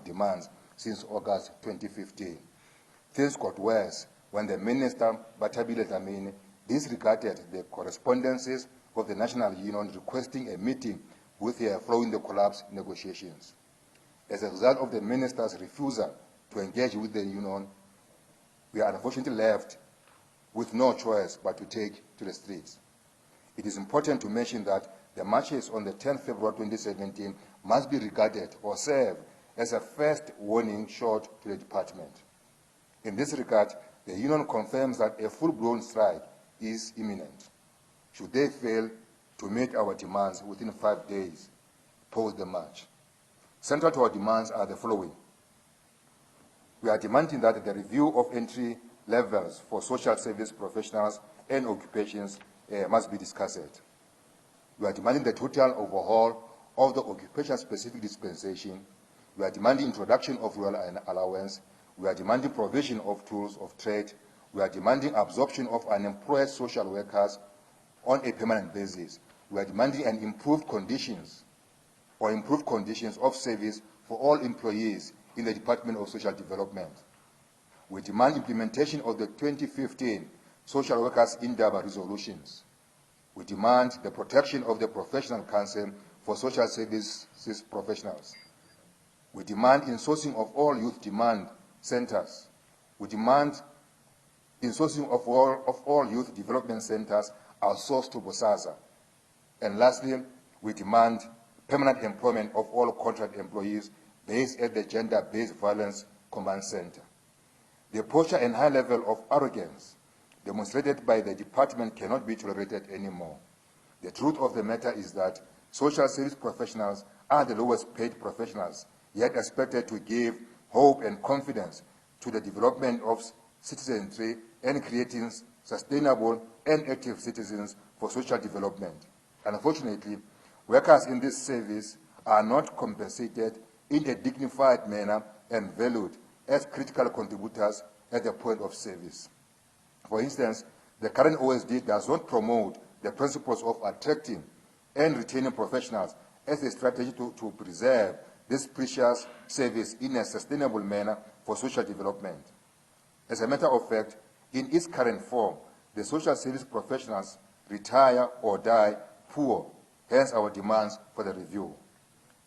demands since August 2015. Things got worse when the Minister, Batabile Dlamini, disregarded the correspondences of the National Union requesting a meeting with her following the collapse negotiations. As a result of the Minister's refusal to engage with the Union, we are unfortunately left with no choice but to take to the streets. It is important to mention that the marches on the 10th February 2017 must be regarded or serve as a first warning shot to the department. In this regard, the Union confirms that a full-blown strike is imminent, should they fail to meet our demands within 5 days post the march. Central to our demands are the following. We are demanding that the review of entry levels for social service professionals and occupations must be discussed. We are demanding the total overhaul of the occupation-specific dispensation. We are demanding introduction of rural allowance. We are demanding provision of tools of trade. We are demanding absorption of unemployed social workers on a permanent basis. We are demanding an improved conditions of service for all employees in the Department of Social Development. We demand implementation of the 2015 Social Workers Indaba resolutions. We demand the protection of the Professional Council for Social Services Professionals. We demand insourcing of all youth demand centers. We demand insourcing of all youth development centers outsourced to BOSASA. And lastly, we demand permanent employment of all contract employees based at the Gender-Based Violence Command Center. The posture and high level of arrogance demonstrated by the department cannot be tolerated anymore. The truth of the matter is that social service professionals are the lowest paid professionals, yet expected to give hope and confidence to the development of citizenry and creating sustainable and active citizens for social development. Unfortunately, workers in this service are not compensated in a dignified manner and valued as critical contributors at the point of service. For instance, the current OSD does not promote the principles of attracting and retaining professionals as a strategy to preserve this precious service in a sustainable manner for social development. As a matter of fact, in its current form, the social service professionals retire or die poor, hence our demands for the review.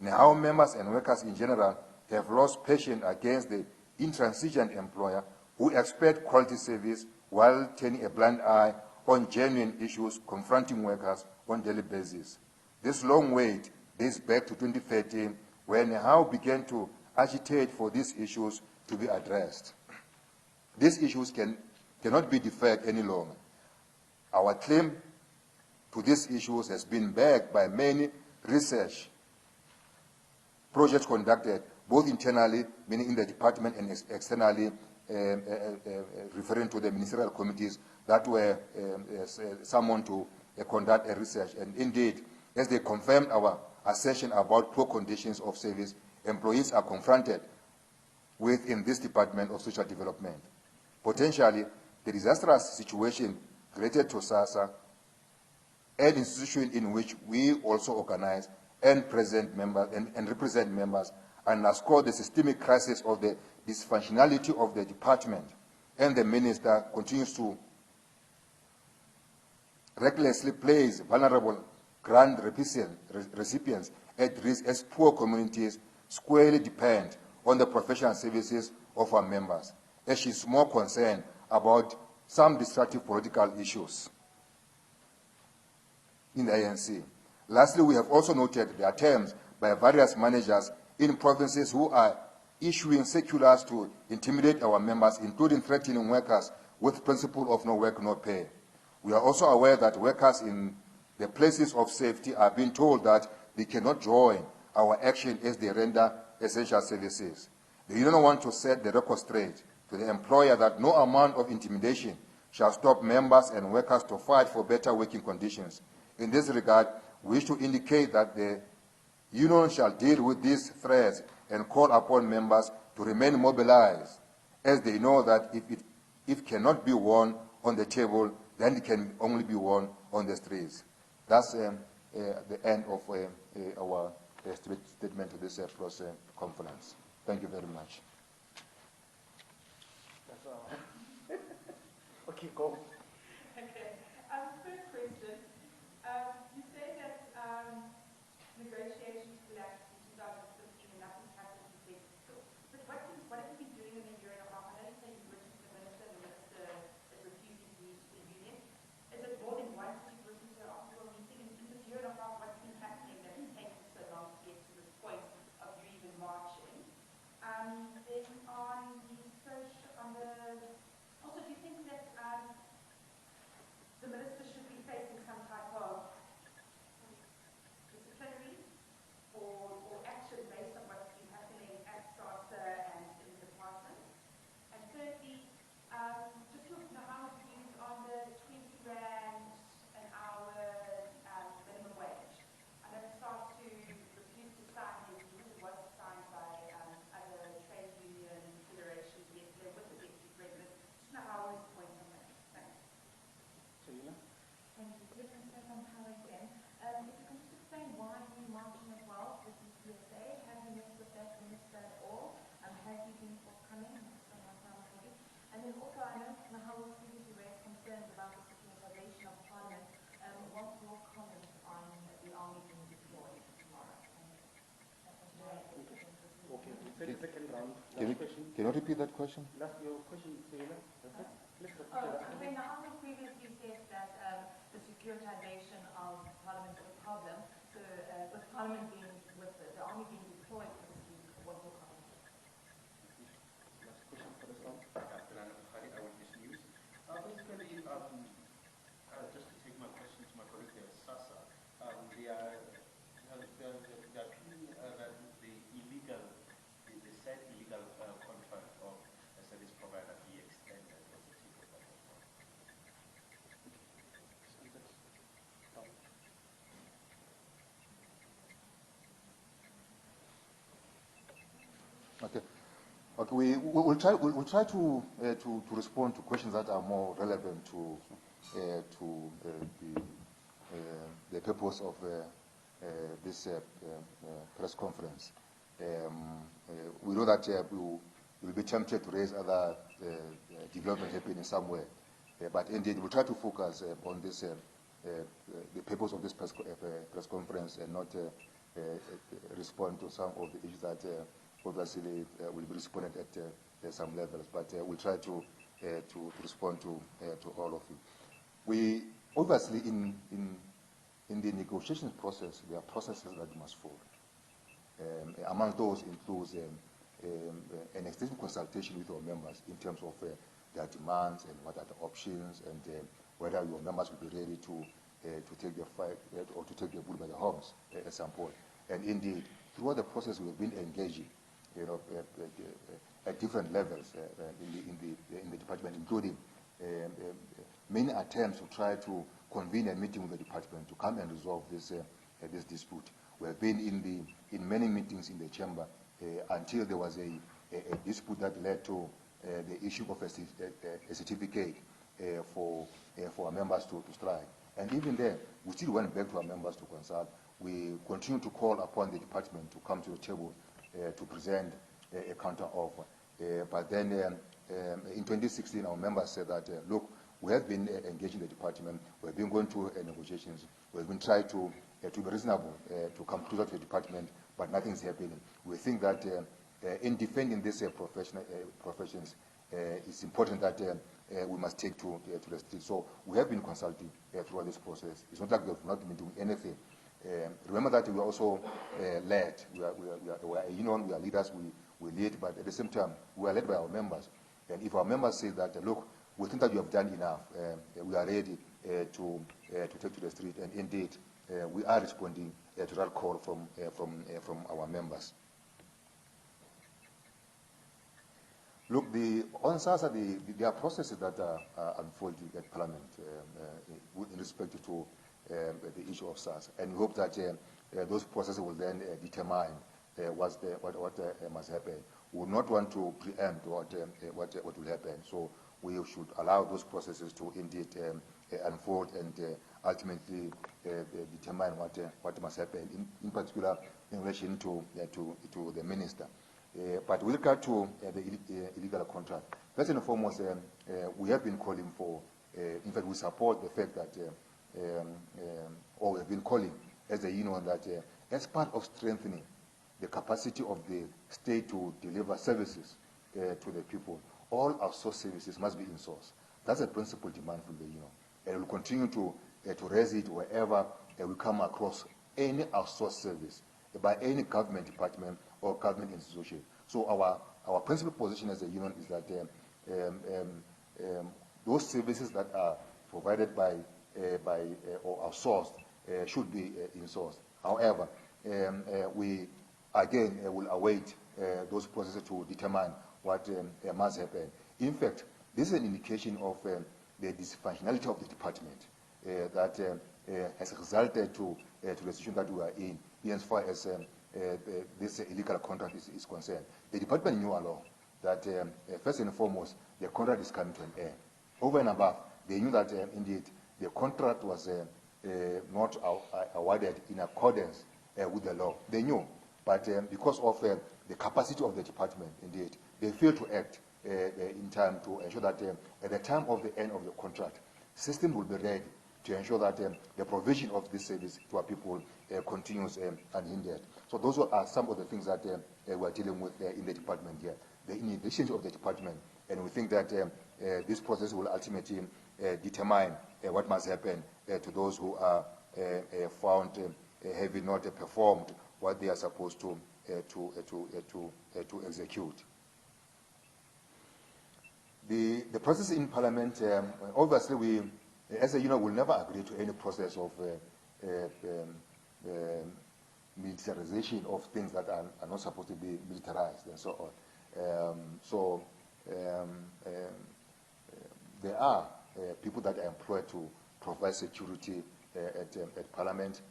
NEHAWU members and workers in general have lost patience against the intransigent employer who expect quality service while turning a blind eye on genuine issues confronting workers on a daily basis. This long wait dates back to 2013, when NEHAWU began to agitate for these issues to be addressed. These issues cannot be deferred any longer. Our claim to these issues has been backed by many research projects conducted, both internally, meaning in the department, and externally, referring to the ministerial committees that were summoned to conduct a research. And indeed, as they confirmed our assertion about poor conditions of service employees are confronted with in this Department of Social Development. Potentially, the disastrous situation related to SASA, an institution in which we also organize and present members and represent members, underscore the systemic crisis of the dysfunctionality of the department, and the minister continues to recklessly place vulnerable grant recipients at risk as poor communities squarely depend on the professional services of our members, as she is more concerned about some destructive political issues in the ANC. Lastly, we have also noted the attempts by various managers in provinces who are issuing circulars to intimidate our members, including threatening workers with principle of no work, no pay. We are also aware that workers in the places of safety are being told that they cannot join our action as they render essential services. The union wants to set the record straight to the employer that no amount of intimidation shall stop members and workers to fight for better working conditions. In this regard, we wish to indicate that the union shall deal with these threats and call upon members to remain mobilized, as they know that if it cannot be won on the table, then it can only be won on the streets. That's the end of our statement to this conference. Thank you very much. That's all. Okay, go. Okay. First question. You say that negotiations collapsed in 2015 and nothing happened in 2016. But what have you been doing in a year and a half? I know you say you've written to the minister is refusing to meet the union. Is it more than once that you've written to her after a meeting? In this year and a half, what's been happening that has taken so long to get to this point of you even marching? Then on the social, also, do you think that the minister should be facing some type of disciplinary or action based on what's been happening at SASA and in the department? And thirdly, just to know how it's views on the 20 rand an hour minimum wage. I know SARS to refuse to sign it because it was signed by other trade union federations yesterday with the deputy president. Just know how his point on that. Thanks. Selina? Thank you. Different set on power again. If you can just explain why you're marching as well with the PSA, have you met with that minister at all? Has he been forthcoming? And then also, I know NEHAWU previously raised concerns about the securitization of Parliament. What's your comment on the army being deployed tomorrow? Okay, we said the second round. Can you repeat that question? Last your question, Selina. Let's repeat NEHAWU previously said that the securitization of Parliament was a problem. So, with Parliament being, with the army being deployed for this week, what's your comment? last question for this round. I will just news. Basically, just to take my question to my colleague there, Sasa, they are feeling that the illegal, the said illegal contract of a service provider be extended. What's the take of that as well? Okay. Okay. We'll try to respond to questions that are more relevant to the purpose of this press conference. We know that we will be tempted to raise other developments happening somewhere, but indeed we'll try to focus on this the purpose of this press conference and not respond to some of the issues that obviously will be responded at some levels. But we'll try to respond to all of you. We obviously in the negotiations process, there are processes that you must follow. Among those includes an extensive consultation with your members in terms of their demands and what are the options and whether your members will be ready to take the fight or to take the bull by the horns at some point. And indeed, throughout the process, we have been engaging, at different levels in the department, including many attempts to try to convene a meeting with the department to come and resolve this dispute. We have been in many meetings in the chamber until there was a dispute that led to the issue of a certificate for our members to strike. And even there, we still went back to our members to consult. We continue to call upon the department to come to the table to present a counter offer. But then in 2016, our members said that, look, we have been engaging the department, we have been going through negotiations, we have been trying to be reasonable, to come closer to the department, but nothing is happening. We think that in defending these professions, it's important that we must take to the street. So we have been consulting throughout this process. It's not like we have not been doing anything. Remember that we are also led. We are a union, we are leaders, we lead, but at the same time, we are led by our members. And if our members say that, look, we think that you have done enough, we are ready to take to the street, and indeed, we are responding to that call from our members. Look, on SASA, there are processes that are unfolding at Parliament in respect to the issue of SASA, and we hope that those processes will then determine what must happen. We would not want to preempt what will happen, so we should allow those processes to indeed unfold and ultimately determine what must happen, in particular in relation to the minister. But with regard to the illegal contract, first and foremost, we have been calling for, in fact, we support the fact that, or we have been calling as a union that as part of strengthening the capacity of the state to deliver services to the people, all outsourced services must be insourced. That's a principal demand from the union. And we'll continue to raise it wherever we come across any outsourced service by any government department or government institution. So our principal position as a union is that those services that are provided by or outsourced should be insourced. However, we again will await those processes to determine what must happen. In fact, this is an indication of the dysfunctionality of the department that has resulted to the situation that we are in as far as this illegal contract is concerned. The department knew along that first and foremost, the contract is coming to an end. Over and above, they knew that indeed the contract was not awarded in accordance with the law. They knew, but because of the capacity of the department, indeed, they failed to act in time to ensure that at the time of the end of the contract, system will be ready to ensure that the provision of this service to our people continues unhindered. So those are some of the things that we're dealing with in the department here. The inefficiency of the department, and we think that this process will ultimately determine what must happen to those who are found having not performed what they are supposed to execute. The process in Parliament, obviously we, as a union, will never agree to any process of militarization of things that are not supposed to be militarized and so on. There are people that are employed to provide security at Parliament,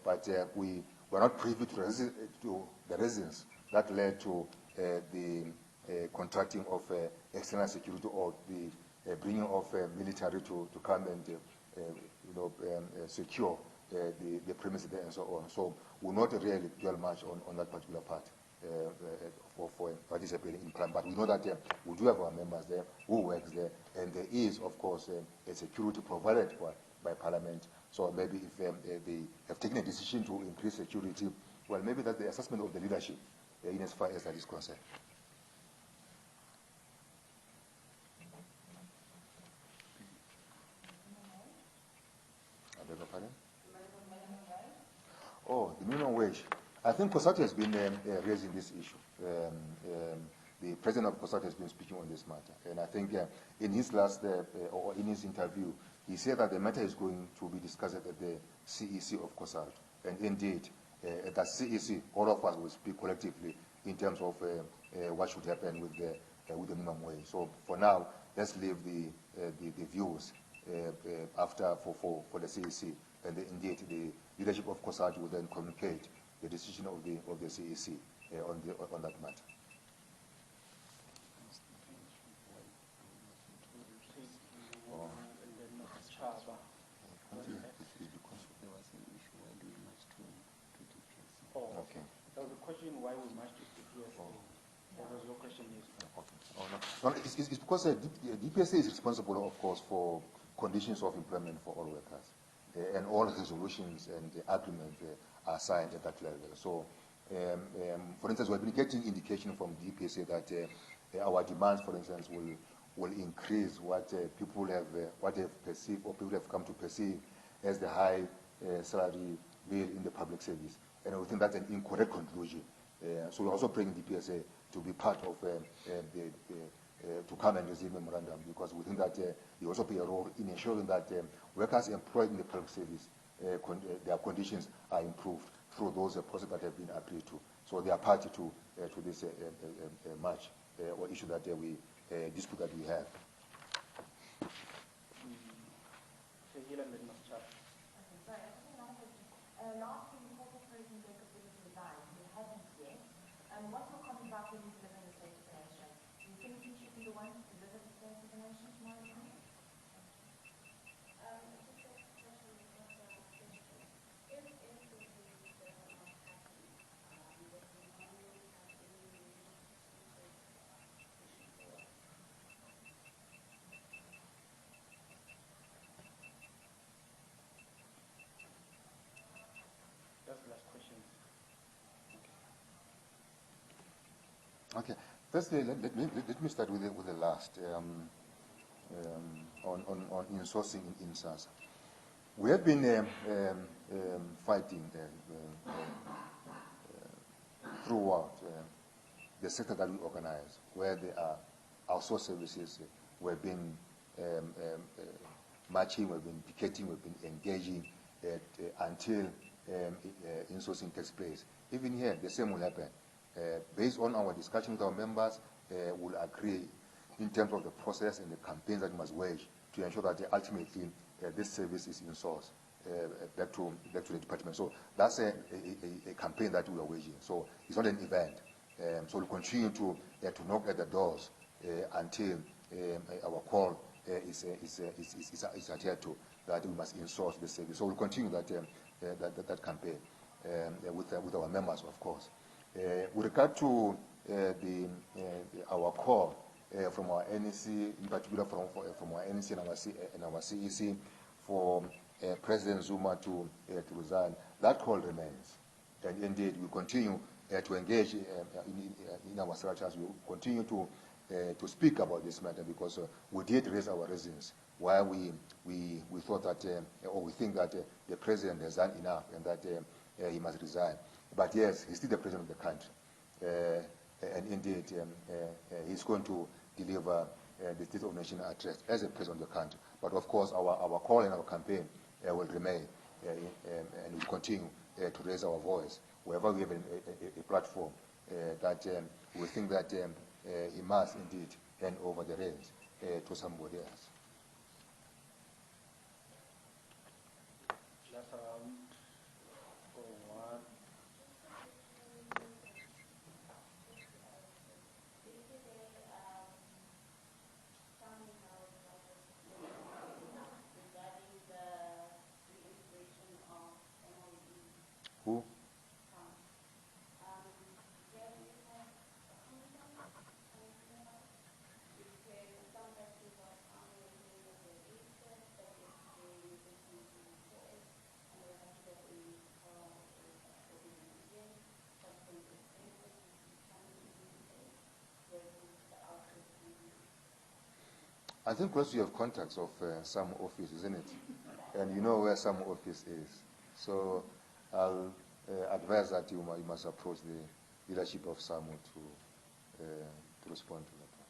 but we were not privy to the reasons that led to the contracting of external security or the bringing of military to come and secure the premises there and so on. So we'll not really dwell much on that particular part for participating in Parliament. But we know that we do have our members there who works there, and there is, of course, a security provided by Parliament. So maybe if they have taken a decision to increase security, well, maybe that's the assessment of the leadership in as far as that is concerned. I beg your pardon? Oh, the minimum wage. I think COSATU has been raising this issue. The president of COSATU has been speaking on this matter. And I think in his last, or in his interview, he said that the matter is going to be discussed at the CEC of COSATU. And indeed, at the CEC, all of us will speak collectively in terms of what should happen with the minimum wage. So for now, let's leave the views for the CEC. And indeed, the leadership of COSATU will then communicate the decision of the CEC on that matter. Okay. There was a question why we marched to DPSA. That was your question, yes. Okay. Oh, no. No, it's because the DPSA is responsible, of course, for conditions of employment for all workers. And all resolutions and agreements are signed at that level. So, for instance, we've been getting indication from DPSA that our demands, for instance, will increase what people have, what they have perceived or people have come to perceive as the high salary bill in the public service. And we think that's an incorrect conclusion. So we're also praying DPSA to be part of to come and receive memorandum, because we think that they also play a role in ensuring that workers employed in the public service, their conditions are improved through those processes that have been agreed to. So they are party to this match or issue that dispute that we have. Last year, you called for President Jacob Zuma to resign. He hasn't yet. What's your comment about him delivering the State of the Nation? Do you think he should be the one to deliver the State of the Nation tomorrow morning? Okay. Firstly, let me start with the last on insourcing in SASSA. We have been fighting throughout the sector that we organize, where there are outsourced services. We've been marching, we've been picketing, we've been engaging until insourcing takes place. Even here, the same will happen. Based on our discussion with our members, we'll agree in terms of the process and the campaigns that we must wage to ensure that ultimately this service is insourced back to the department. So that's a campaign that we are waging. So it's not an event. So we'll continue to knock at the doors until our call is adhered to, that we must insource the service. So we'll continue that campaign with our members, of course. With regard to our call from our NEC, in particular from our NEC and our CEC, for President Zuma to resign, that call remains. And indeed, we continue to engage in our structures. We continue to speak about this matter, because we did raise our reasons why we thought that, or we think that the president has done enough and that he must resign. But yes, he's still the president of the country. And indeed, he's going to deliver the State of Nation address as a president of the country. But of course, our call and our campaign will remain, and we'll continue to raise our voice wherever we have a platform that we think that he must indeed hand over the reins to somebody else. Last round. For one. Who? I think because you have contacts of some office, isn't it? And you know where some office is. So I'll advise that you must approach the leadership of SAMU to respond to that.